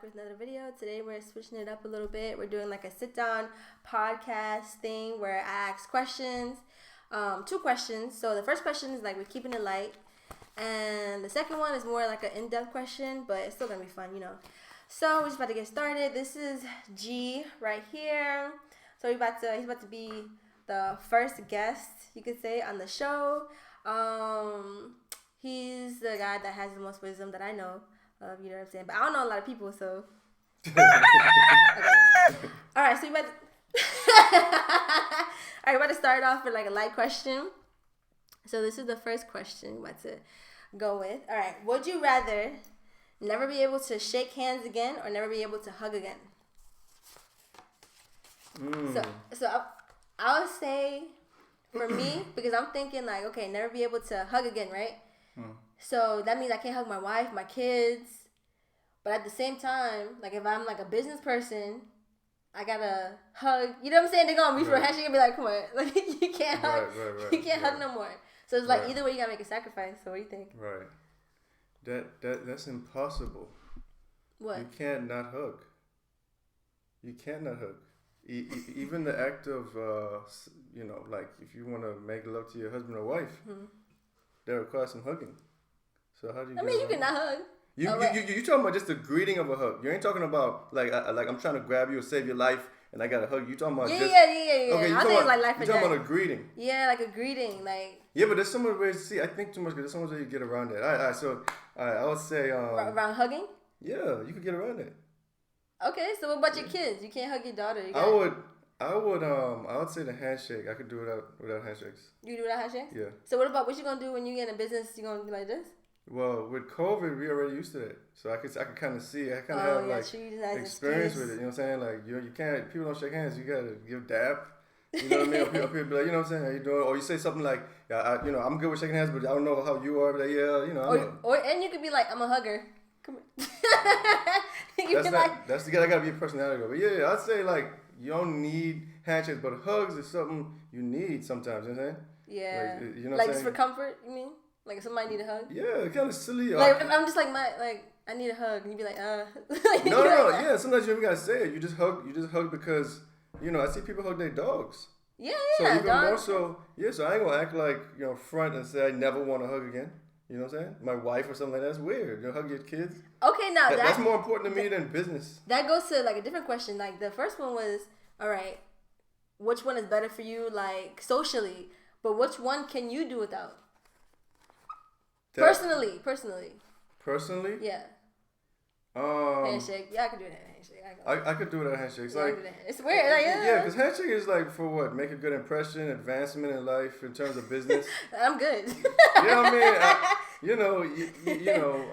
back with another video. Today we're switching it up a little bit. We're doing like a sit-down podcast thing where I ask questions, 2 questions. So the first question is like we're keeping it light, and the second one is more like an in-depth question, but it's still gonna be fun, you know. So we're just about to get started. This is G right here. So he's about to be the first guest, you could say, on the show. He's the guy that has the most wisdom that I know of, you know what I'm saying? But I don't know a lot of people, so. Okay. Alright, so you about to Alright, we're about to start off with like a light question. So this is the first question we're about to go with. Alright, would you rather never be able to shake hands again or never be able to hug again? So I would say for me, because I'm thinking like, okay, never be able to hug again, right? So that means I can't hug my wife, my kids. But at the same time, like if I'm like a business person, I gotta hug. You know what I'm saying? They're gonna reach for a handshake and be like, "Come on, like you can't hug, you can't hug no more." So it's like either way, you gotta make a sacrifice. So what do you think? Right. That's impossible. What? You can't not hug. You can't not hug. Even the act of, like if you want to make love to your husband or wife, that requires some hugging. So how do you? I mean, you can not hug. You talking about just the greeting of a hug. You ain't talking about like I'm trying to grab you or save your life and I got to hug you. You talking about yeah. Okay, I think it's like life you or talking death. about a greeting. Yeah, like a greeting, like. Yeah, but there's so much ways to see. I think too much because there's so much ways you get around that. All right. So I would say around hugging. Yeah, you could get around it. Okay, so what about your kids? You can't hug your daughter. I would say the handshake. I could do it without handshakes. You do without handshakes? Yeah. So what you gonna do when you get in a business? You gonna be like this? Well, with COVID, we already used to that, so I could kind of see. I kind of have experience with it. You know what I'm saying? Like you can't. People don't shake hands. You gotta give dap. You know what I mean? Or people be like, you know what I'm saying? How you doing? Or you say something like, I'm good with shaking hands, but I don't know how you are. But And you could be like, I'm a hugger. Come here. That's the guy. That gotta be a personality. But yeah, I'd say like you don't need handshakes, but hugs is something you need sometimes. You know what I'm saying? Yeah. Like, you know like just for comfort, you mean? Like if somebody need a hug? Yeah, kind of silly. Like I'm just like I need a hug, and you be like, No. Yeah, sometimes you even gotta say it. You just hug because I see people hug their dogs. Yeah. So even more so, so I ain't gonna act like front and say I never want to hug again. You know what I'm saying? My wife or something like that. That's weird. Hug your kids. Okay, now that's more important to me than business. That goes to like a different question. Like the first one was, all right, which one is better for you, like socially? But which one can you do without? Personally. Personally? Yeah. Handshake. Yeah, I could do that handshake. I could do that handshake. It's it's weird. Like, yeah, because handshake is like for what? Make a good impression, advancement in life in terms of business. I'm good. You know what I mean?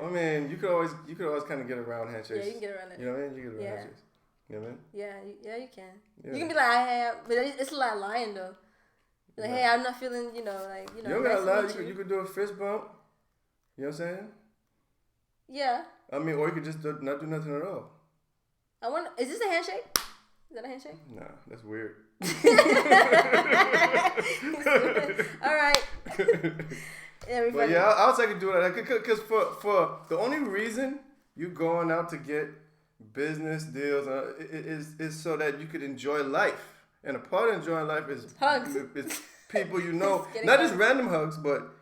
I mean, you could always kind of get around handshakes. Yeah, you can get around it. You know what I mean? You get around handshakes. You know what I mean? Yeah, you can. Yeah. You can be like, but it's a lot of lying though. Like, hey, I'm not feeling, you don't gotta lie. You could do a fist bump. You know what I'm saying? Yeah. I mean, or you could just not do nothing at all. Is this a handshake? Is that a handshake? Nah, that's weird. All right. But yeah, I would say I could do that. Because for the only reason you going out to get business deals is so that you could enjoy life. And a part of enjoying life is hugs. It's people you know. Not just random hugs, but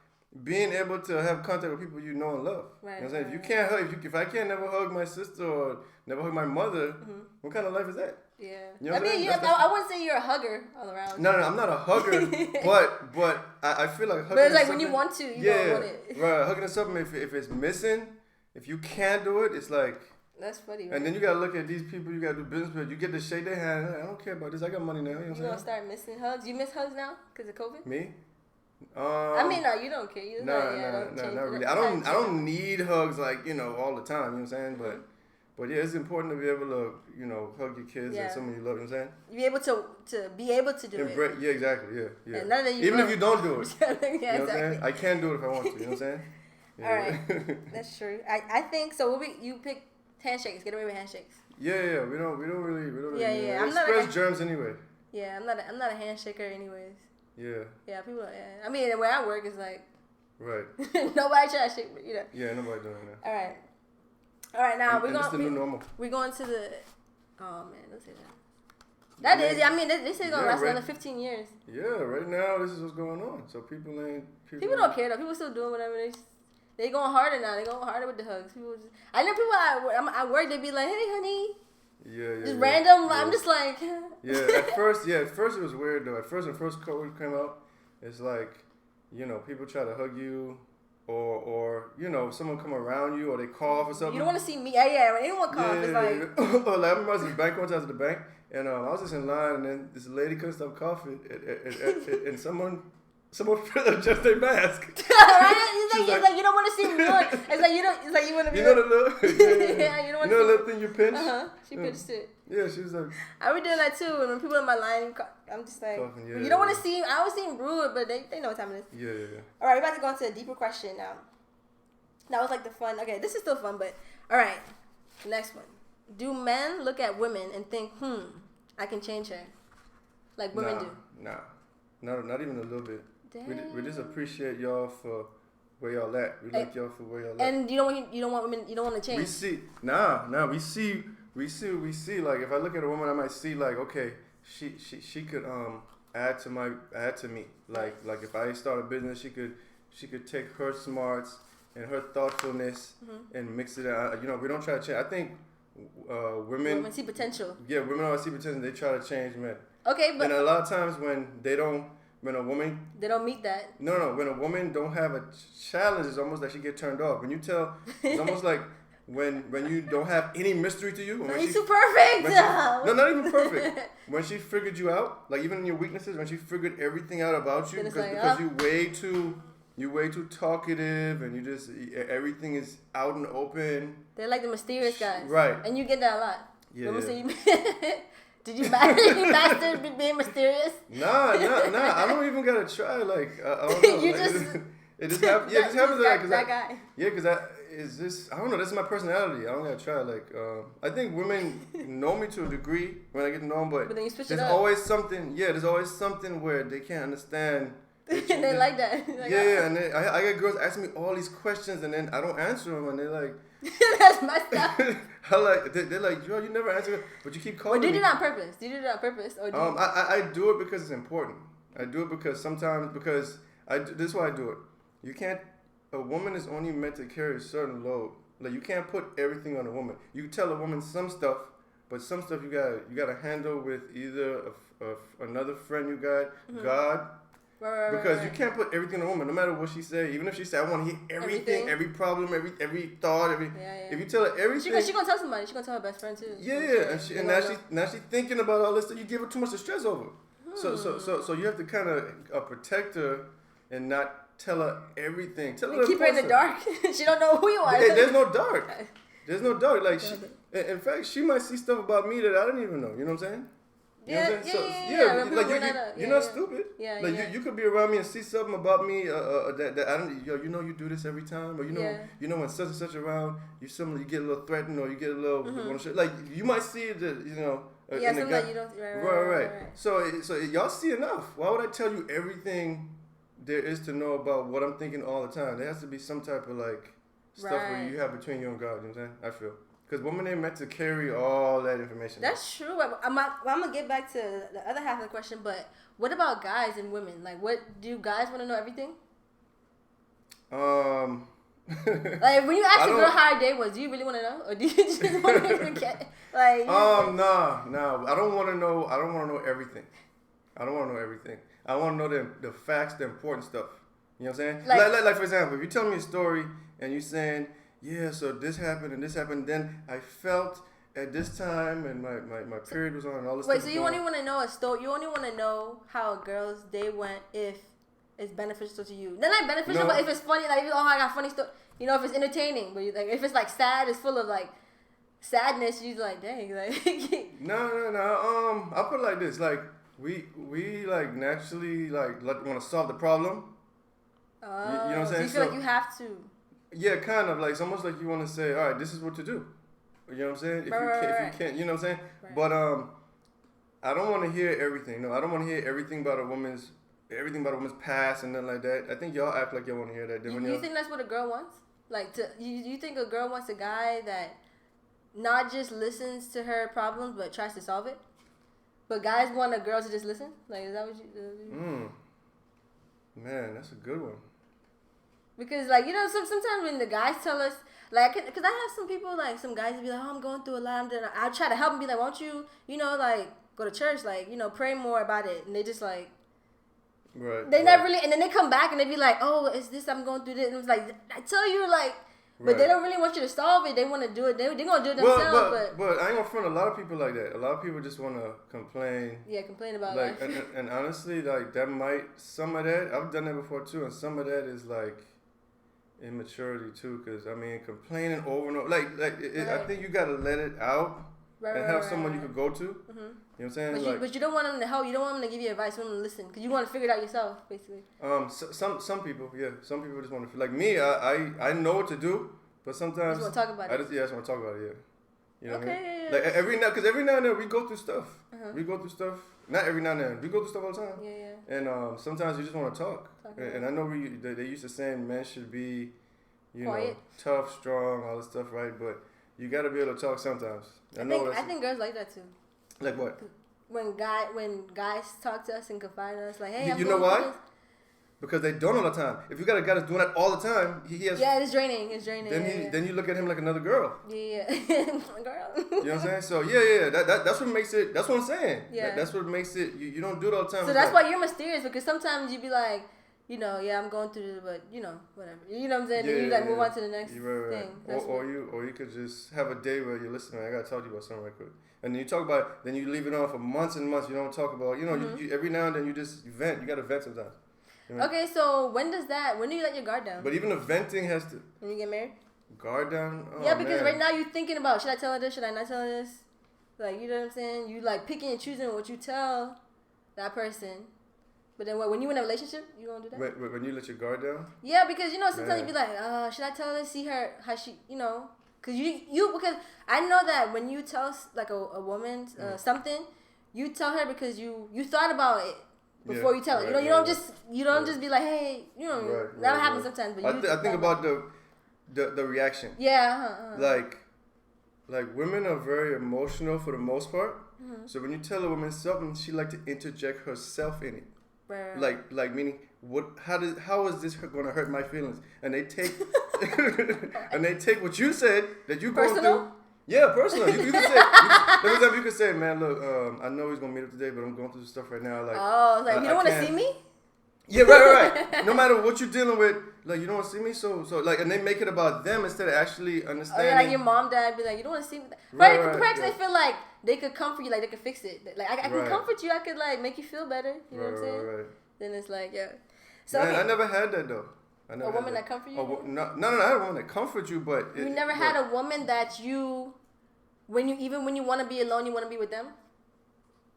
being able to have contact with people you know and love. Right, you know what I'm saying? If you can't hug, if I can't never hug my sister or never hug my mother, what kind of life is that? Yeah. You know I wouldn't say you're a hugger all around. No, I'm not a hugger, but I feel like hugging. But it's like when you want to, you don't want it. Right, hugging is something if it's missing, if you can't do it, it's like. That's funny, right? And then you gotta look at these people you gotta do business with. You get to shake their hand. I don't care about this. I got money now. You know what I'm saying? Gonna start missing hugs? You miss hugs now because of COVID? Me? I mean, no, you don't care. No, not really. I don't need hugs like all the time. You know what I'm saying? But yeah, it's important to be able to hug your kids and someone you love. You know what I'm saying? You be able to do it. Yeah, exactly. Yeah. And none of even if you don't do it. Yeah, you know what I'm saying? I can do it if I want to. You know what I'm saying? Yeah. All right, that's true. I think so. You pick handshakes. Get away with handshakes. Yeah. We don't really. Yeah. I'm not express germs anyway. Yeah, I'm not a handshaker anyways. Yeah. Yeah, people. Yeah. I mean, where I work is like. Right. Nobody try to shake me, Yeah, nobody doing that. All right. All right, now we're going to the. Oh man, don't say that. That is. I mean, they say it's gonna last another 15 years. Yeah, right now this is what's going on. So people don't care though. People still doing whatever they going harder now. They going harder with the hugs. I know people at work. They be like, "Hey, honey." Yeah. Just random. Yeah. I'm just like. At first it was weird though. At first, when first COVID came out, it's like, people try to hug you. Or someone come around you or they cough or something. You don't want to see me. Yeah. When anyone cough, it's like. Or like I remember I was in the bank one time at the bank, and I was just in line, and then this lady couldn't stop coughing, and someone adjust their mask. Right? It's like you don't want to see me. It's like you don't. It's like you want to be. You know the little. Yeah, you don't want to. The little thing you pinch. She pinched it. Yeah, she was like. I was doing that too, and when people in my line, I'm just like, you don't want to seem. I always seem rude, but they know what time it is. Yeah. All right, we're about to go into a deeper question now. That was like the fun. Okay, this is still fun, but all right, next one. Do men look at women and think, I can change her, like women do? Nah, not even a little bit. We just appreciate y'all for where y'all at. We like y'all for where y'all at. And you don't want women. You don't want to change. We see. We see. Like if I look at a woman, I might see like, okay, she could add to me. Like if I start a business, she could take her smarts and her thoughtfulness and mix it out. We don't try to change. I think women see potential. Yeah, women always see potential. They try to change men. Okay, but and a lot of times when a woman they don't meet that. No. When a woman don't have a challenge, it's almost like she get turned off. When you tell, it's almost like when you don't have any mystery to you. When she's too perfect. No, not even perfect. When she figured you out, like even in your weaknesses, when she figured everything out about you, because you way too talkative and you just everything is out and open. They're like the mysterious guys, right? And you get that a lot. Yeah. Did you master being mysterious? Nah. I don't even gotta try. Like I don't know. It just happens. Yeah, it just happens like that guy. Yeah, because I don't know. This is my personality. I don't gotta try. Like I think women know me to a degree when I get to know them, but then you switch there's it up. Always something. Yeah, there's always something where they can't understand. They like that. Like, and I get girls asking me all these questions, and then I don't answer them, and they're like, "That's messed up." They're like, "Yo, you never answer, but you keep calling." Or do you do it on purpose? Or I do it because it's important. I do it because this is why I do it. You can't. A woman is only meant to carry a certain load. Like you can't put everything on a woman. You tell a woman some stuff, but some stuff you gotta handle with either another friend you got, God. Because you can't put everything on a woman, no matter what she say. Even if she say, "I want to hear everything, every problem, every thought, If you tell her everything, she gonna tell somebody. She gonna tell her best friend too. Yeah. And now she thinking about all this stuff. You give her too much to stress over. So you have to kind of protect her and not tell her everything. Tell her keep her in the dark. She don't know who you are. There's no dark. There's no dark. Like in fact, she might see stuff about me that I didn't even know. You know what I'm saying? You know what I'm saying? Like you're not stupid. You could be around me and see something about me that I don't. You do this every time, or you know when such and such around, you get a little threatened, or you get a little like you might see that something that you don't. Right. So y'all see enough. Why would I tell you everything there is to know about what I'm thinking all the time? There has to be some type of like stuff where you have between you and God. You know what I'm saying? I feel. Because women ain't meant to carry all that information. That's true. I'm going to get back to the other half of the question, but what about guys and women? Like, do guys want to know everything? Like, when you ask a girl how her day was, do you really want to know? Or do you just want to get, like... No. I don't want to know everything. I don't want to know everything. I want to know the facts, the important stuff. You know what I'm saying? Like for example, if you tell me a story and you're saying... Yeah, so this happened and this happened. Then I felt at this time and my period was on and all this stuff. Wait, so you only want to know a story? You only want to know how a girl's day went if it's beneficial to you? Not beneficial, but if it's funny, like I got a funny story. If it's entertaining, but if it's like sad, it's full of like sadness. You're like, dang, like. No. I'll put it like this: like we like naturally like want to solve the problem. You know what I'm saying? So you feel like you have to. Yeah, kind of. Like, it's almost like you want to say, all right, this is what to do. You know what I'm saying? If you can't, you know what I'm saying? Right. But I don't want to hear everything. No, I don't want to hear everything about a woman's past and nothing like that. I think y'all act like y'all want to hear that. You think that's what a girl wants? Like, you think a girl wants a guy that not just listens to her problems but tries to solve it? But guys want a girl to just listen? Like, is that what you... Man, that's a good one. Because, like, you know, sometimes when the guys tell us, like, because I have some people, like, some guys be like, oh, I'm going through a lot. I try to help them, be like, won't you, you know, like, go to church, like, you know, pray more about it. And they just, like, right. They never really, and then they come back and they be like, oh, is this, I'm going through this. And it's like, I tell you, like, but they don't really want you to solve it. They want to do it. They're going to do it themselves. But I ain't going to front a lot of people like that. A lot of people just want to complain. Yeah, complain about like, life. and honestly, like, that might, some of that, I've done that before too, and some of that is like immaturity too, because, I mean, complaining over and over, I think you got to let it out and have someone you could go to. Mm-hmm. You know what I'm saying? But you don't want them to help. You don't want them to give you advice. You want them to listen because you want to figure it out yourself, basically. Some people, yeah. Some people just want to feel like me. I know what to do, but sometimes you just want to talk about it. I just want to talk about it. Yeah. You know what I mean? Yeah. Like every now and then we go through stuff. We go through stuff. Not every now and then. We go through stuff all the time. Yeah. And sometimes you just want to talk. And I know they used to saying men should be, quiet, know, tough, strong, all this stuff, right? But you got to be able to talk sometimes. I think girls like that too. Like what? When guys talk to us and confide in us, like, hey, you know why? Because they don't all the time. If you got a guy that's doing that all the time, he has. Yeah, it's draining. Then you look at him like another girl. Yeah, girl. You know what I'm saying? So yeah. That's what makes it. That's what I'm saying. Yeah. That's what makes it. You don't do it all the time. So that's why you're mysterious, because sometimes you be like, you know, yeah, I'm going through this, but you know, whatever. You know what I'm saying? Then you like move on to the next thing. Or you could just have a day where you listen, man, I gotta talk to you about something right quick. And then you talk about it, then you leave it on for months and months. You don't talk about, you know, you every now and then you just vent. You gotta vent sometimes. You know? Okay, so when do you let your guard down? But even the venting has to. When you get married? Guard down? Oh, yeah, because man. right now you're thinking about, should I tell her this? Should I not tell her this? Like, you know what I'm saying? You like picking and choosing what you tell that person. But then when you in a relationship, you gonna do that? When you let your guard down? Yeah, because you know sometimes you be like, should I tell her, see her, how she, you know, because because I know that when you tell like a woman something, you tell her because you thought about it before you tell her. You don't just be like, hey, you know, that happens sometimes. But I think about the reaction. Yeah. Like women are very emotional for the most part. Mm-hmm. So when you tell a woman something, she like to interject herself in it. Right. Like meaning how is this going to hurt my feelings? And they take what you said that you go through. Yeah, personal. You can say every time you can say, man, look, I know he's gonna meet up today, but I'm going through this stuff right now. Like, you don't want to see me? Yeah, right. No matter what you're dealing with, like, you don't want to see me, so like, and they make it about them instead of actually understanding. Like your mom, dad be like, you don't want to see me. Right. Perhaps they feel like they could comfort you, like they could fix it. Like I can comfort you, I could like make you feel better. You know what I'm saying? Right. Then it's like, yeah. So man, I never had that though. A woman that comfort you? No, I had a woman that comfort you, but you never had a woman that when you want to be alone, you want to be with them.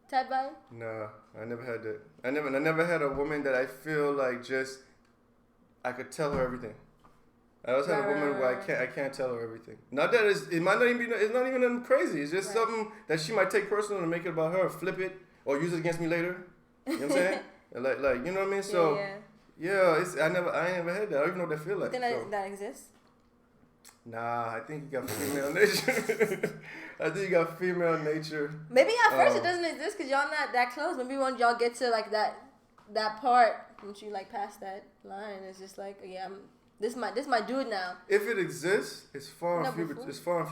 Type vibe? Nah, I never had that. I never had a woman that I feel like just I could tell her everything. I always had a woman where I can't tell her everything. Not that it might not even be, it's not even crazy. It's just something that she might take personal and make it about her, or flip it, or use it against me later. You know what I'm saying? like you know what I mean? So I ain't never had that. I don't even know what that feel like. You think that exists? Nah, I think you got female nature. I think you got female nature. Maybe at first it doesn't exist because y'all not that close. Maybe when y'all get to like that part, once you like pass that line, it's just like, yeah, this my dude now. If it exists, it's far and few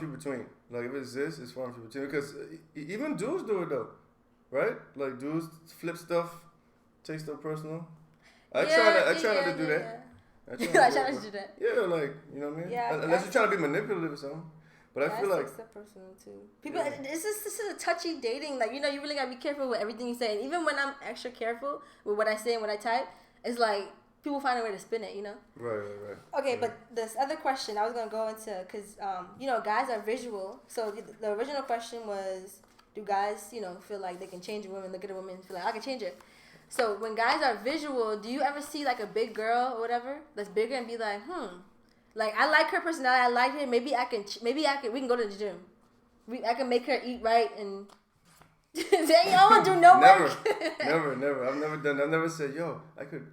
between. Like if it exists, it's far and few between because even dudes do it though, right? Like dudes flip stuff, take stuff personal. I try not to do that. Yeah. I try not to do that. Yeah, like, you know what I mean? Yeah, unless you're trying to be manipulative or something. But I feel like it's personal too. People, this is a touchy dating. Like, you know, you really gotta be careful with everything you say. And even when I'm extra careful with what I say and what I type, it's like people find a way to spin it. You know? Right. Okay, but this other question I was gonna go into because you know, guys are visual. So the original question was, do guys, you know, feel like they can change a woman? Look at a woman and feel like I can change her. So when guys are visual, do you ever see like a big girl or whatever that's bigger and be like, like I like her personality, I like her. Maybe I can. We can go to the gym. I can make her eat right and. Then y'all won't do no work. Never. I've never done. I've never said, yo, I could.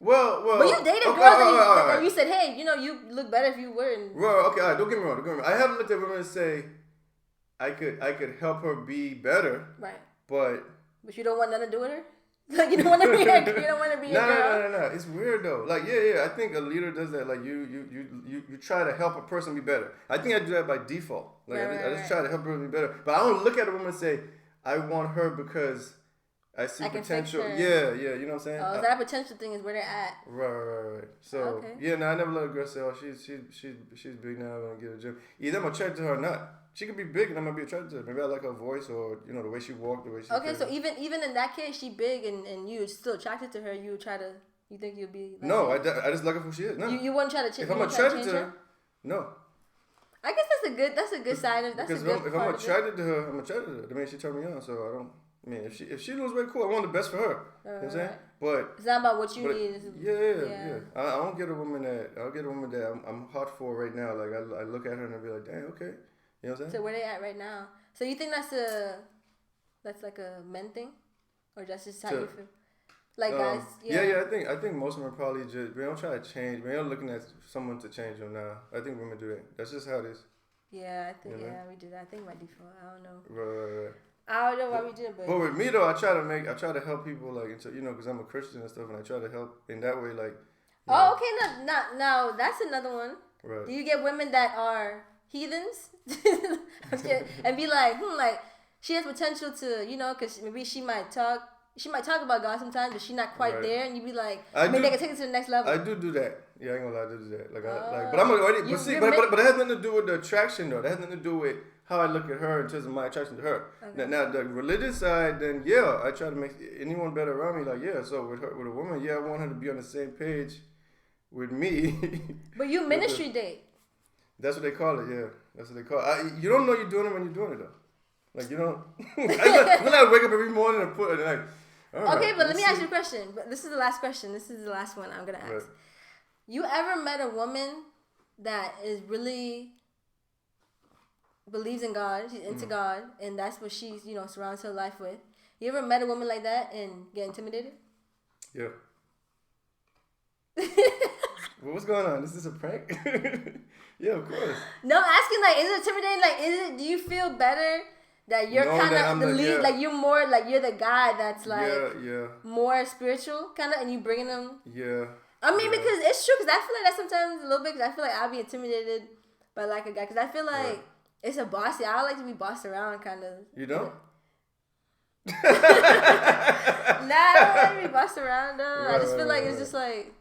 But you dated girls that you said, hey, you know, you look better if you weren't. Well, okay, all right, don't get me wrong. I haven't looked at women and say, I could help her be better. Right. But you don't want nothing to do with her? Like, you don't want to be a girl? No. It's weird, though. Like, yeah. I think a leader does that. Like, you try to help a person be better. I think I do that by default. Like, I just try to help her be better. But I don't look at a woman and say, I want her because I see potential. Yeah, you know what I'm saying? Oh, that potential thing is where they're at. Right. So, I never let a girl say, oh, she's big now, I'm going to get a gym. Either I'm going to attracted to her or not. She could be big and I'm going to be attracted to her. Maybe I like her voice or, you know, the way she walked, the way she Okay, so even in that case, she big and you still attracted to her, you think you'll be like no, I just like her for who she is. No. You wouldn't try to change her? If I'm attracted to her, no. I guess that's a good sign of because if I'm attracted to her, I'm attracted to her. I mean, she turned me on, so I don't. I mean, if she loses weight, cool. I want the best for her. You know what I'm saying? But it's not about what you need. Yeah. I don't get a woman that I'm hot for right now. Like I look at her and I be like, damn, okay. You know what I'm saying? So where they at right now? So you think that's like a men thing, or that's just how you feel? Like guys, yeah. I think most of them are probably just we don't try to change. We're not looking at someone to change them now. I think women do that. That's just how it is. Yeah, I think we do that. I think by default. I don't know. Right. I don't know why we do it, but with me though, I try to help people like into, you know, because I'm a Christian and stuff, and I try to help in that way, like. Okay, now that's another one. Right. Do you get women that are heathens and be like, like she has potential to, you know, because maybe she might talk about God sometimes, but she's not quite there, and you be like, maybe they can take it to the next level. I do that. Yeah, I ain't gonna lie, I do that. But I'm already, but it has nothing to do with the attraction though. That has nothing to do with how I look at her in terms of my attraction to her. Okay. Now the religious side, then I try to make anyone better around me. Like so with a woman, I want her to be on the same page with me. But you ministry date. That's what they call it. Yeah, that's what they call it. You don't know you're doing it when you're doing it though. Like you don't. I wake up every morning and put it like. Okay, but let me ask you a question. But this is the last question. This is the last one I'm gonna ask. Right. You ever met a woman that is really believes in God, she's into God, and that's what she's, you know, surrounds her life with? You ever met a woman like that and get intimidated? Yeah. Well, what's going on? Is this a prank? Yeah, of course. No, I'm asking, like, is it intimidating? Like, do you feel better that you're kind of the lead, like you're more, like you're the guy that's like more spiritual, kind of, and you bringing them? Yeah. I mean, because it's true, because I feel like that sometimes a little bit, because I feel like I'll be intimidated by like a guy, because I feel like it's a bossy. I like to be bossed around, kind of. You don't? Nah, I don't like to be bossed around though. I just feel like it's just like,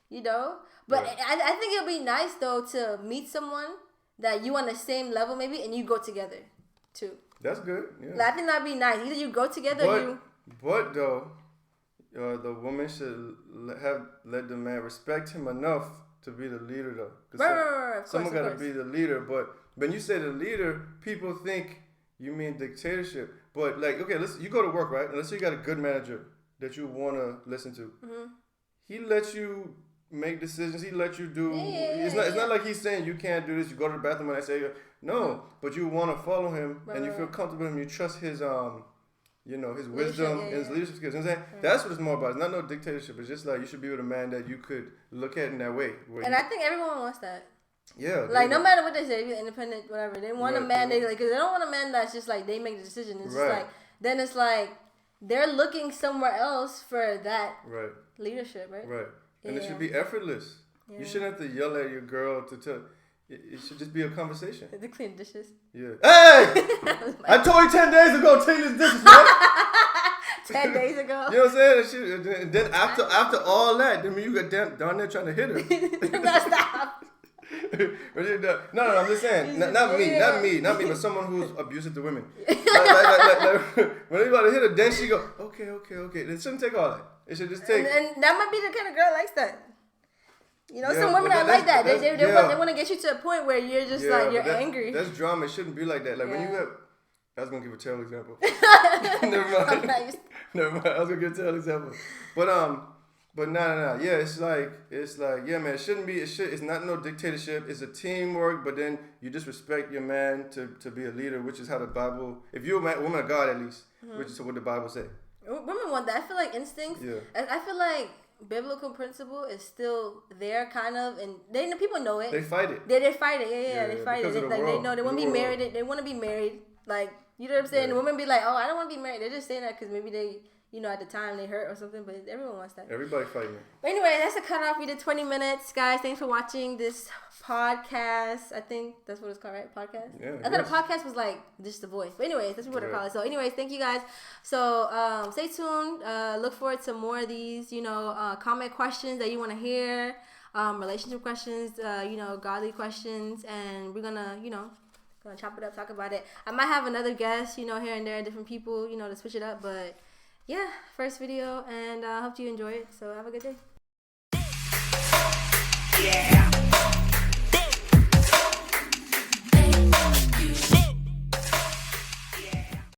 you know. But I think it'll be nice though to meet someone that you on the same level maybe, and you go together too. That's good. Yeah. Like, I think that'd be nice. Either you go together, But though, the woman should let the man respect him enough to be the leader though. Right. Someone got to be the leader. But when you say the leader, people think you mean dictatorship. But like, okay, listen, you go to work, right? And let's say you got a good manager that you want to listen to. Mm-hmm. He lets you make decisions. He lets you do. It's not like he's saying you can't do this. You go to the bathroom and I say no, but you want to follow him and you feel comfortable with him. You trust his his wisdom and his leadership skills. You know what I'm saying? That's what it's more about. It's not no dictatorship. It's just like you should be with a man that you could look at in that way. And I think everyone wants that. Yeah. Like no matter what they say, independent, whatever. They want a man because they don't want a man that's just like they make the decision. It's just like then it's like they're looking somewhere else for that leadership, right? Right. And it should be effortless. Yeah. You shouldn't have to yell at your girl to tell. It should just be a conversation. To clean dishes. Yeah. Hey! I told you 10 days ago, clean these dishes, man. 10 days ago. You know what I'm saying? And then after all that, then you got down there trying to hit her. No, stop. No, I'm just saying. Not me, but someone who's abusive to women. like, when you about to hit her, then she go, okay. It shouldn't take all that. It should just take. And that might be the kind of girl likes that. You know, some women are like that. They want to get you to a point where you're just like, you're angry. That's drama. It shouldn't be like that. Like when you have, I was going to give a terrible example. Never mind. I was going to give a terrible example. But no. Yeah, it's like, yeah, man, it shouldn't be, it's not no dictatorship. It's a teamwork, but then you just respect your man to be a leader, which is how the Bible, if you're a woman of God at least, which is what the Bible say. Women want that. I feel like instincts. Yeah. I feel like biblical principle is still there, kind of, and people know it. They fight it. They fight it. Yeah, they fight it. They know they want to be married. They want to be married. Like, you know what I'm saying? The women be like, oh, I don't want to be married. They're just saying that because maybe they, at the time they hurt or something. But everyone wants that. Everybody fighting it. But anyway, that's a cutoff. We did 20 minutes, guys. Thanks for watching this podcast. I think that's what it's called, right? Podcast. Yeah. I thought a podcast was like just the voice. But anyways, that's what I call it. So anyways, thank you guys. So stay tuned. Look forward to more of these. Comment questions that you want to hear. Relationship questions. Godly questions, and we're gonna chop it up, talk about it. I might have another guest, here and there, different people, to switch it up. But yeah, first video, and I hope you enjoy it. So have a good day. Yeah.